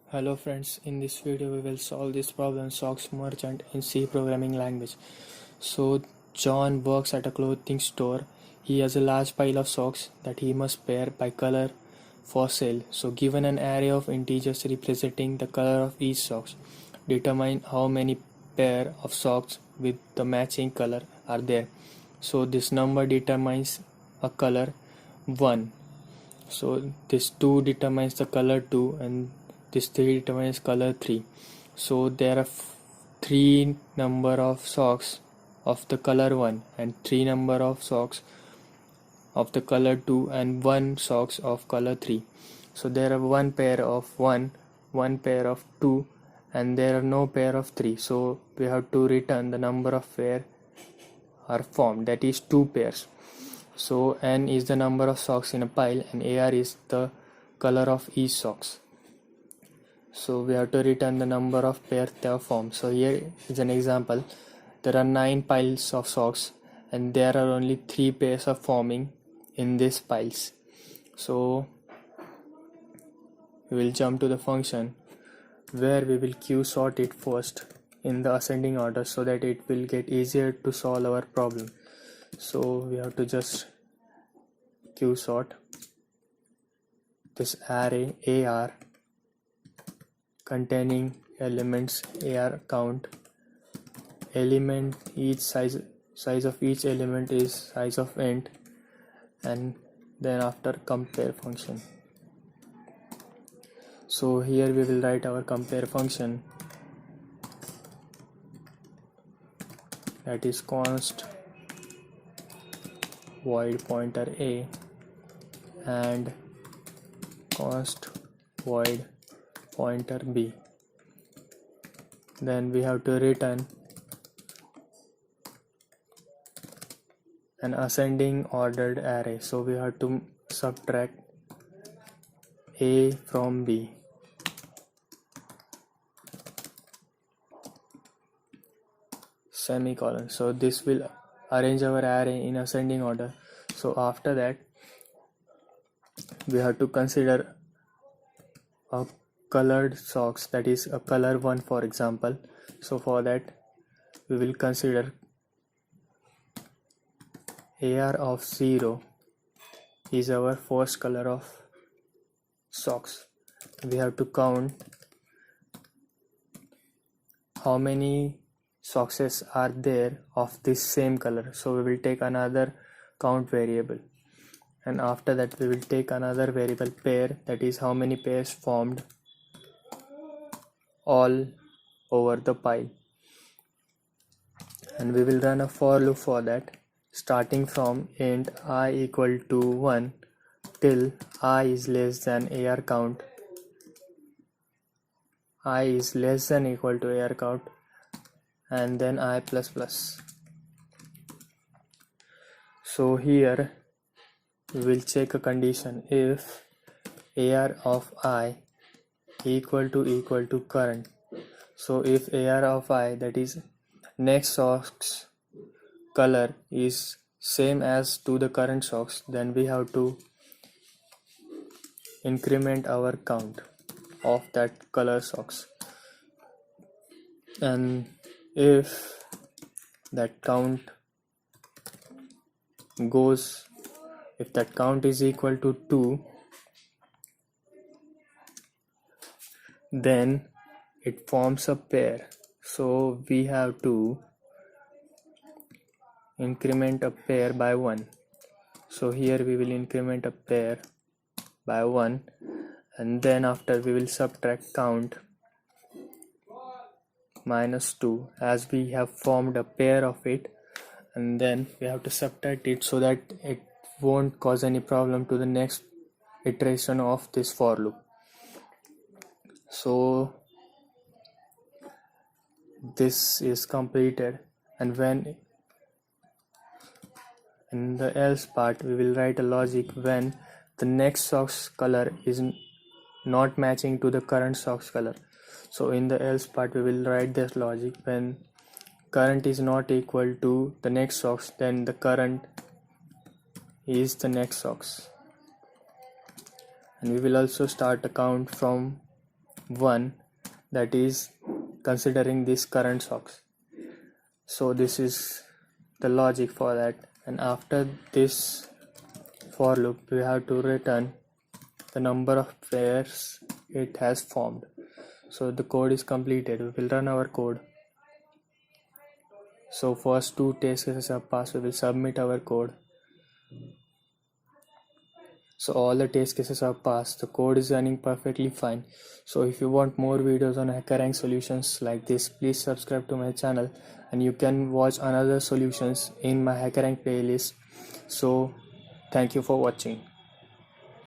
Hello friends, in this video we will solve this problem socks merchant in C programming language. So John works at a clothing store. He has a large pile of socks that he must pair by color for sale. So given an array of integers representing the color of each socks, determine how many pair of socks with the matching color are there. So this number determines a color 1. So this 2 determines the color 2 and this 3 determines color 3. So there are 3 number of socks of the color 1 and 3 number of socks of the color 2 and 1 socks of color 3. So there are 1 pair of 1, 1 pair of 2 and there are no pair of 3. So we have to return the number of pair are formed, that is 2 pairs. So n is the number of socks in a pile and ar is the color of each socks. So we have to return the number of pairs they have formed. So here is an example. There are 9 piles of socks and there are only 3 pairs of forming in these piles. So we will jump to the function where we will queue sort it first in the ascending order so that it will get easier to solve our problem. So we have to just queue sort this array AR containing elements AR count element, each size of each element is size of int, and then after compare function. So here we will write our compare function, that is const void pointer a and const void pointer b. Then we have to return an ascending ordered array, so we have to subtract a from b. Semicolon. So this will arrange our array in ascending order. So after that we have to consider a colored socks, that is a color 1 for example. So for that we will consider AR of 0 is our first color of socks. We have to count how many socks are there of this same color. So we will take another count variable, and after that we will take another variable pair, that is how many pairs formed all over the pile, and we will run a for loop for that, starting from int I equal to 1 till I is less than AR count, I is less than equal to AR count, and then I plus plus. So here we will check a condition if AR of I equal to current. So if AR of I, that is next socks color, is same as to the current socks, then we have to increment our count of that color socks. And if that count is equal to 2, then it forms a pair. So we have to increment a pair by 1. So here we will increment a pair by 1, and then after we will subtract count minus 2 as we have formed a pair of it, and then we have to subtract it so that it won't cause any problem to the next iteration of this for loop. So this is completed, and when in the else part we will write a logic when the next socks color is not matching to the current socks color. So in the else part we will write this logic when current is not equal to the next socks, then the current is the next socks. And we will also start a count from 1, that is considering this current socks. So this is the logic for that, and after this for loop we have to return the number of pairs it has formed. So the code is completed. We will run our code. So first 2 test cases are passed. We will submit our code. So all the test cases are passed. The code is running perfectly fine. So if you want more videos on HackerRank solutions like this, please subscribe to my channel, and you can watch another solutions in my HackerRank playlist. So thank you for watching.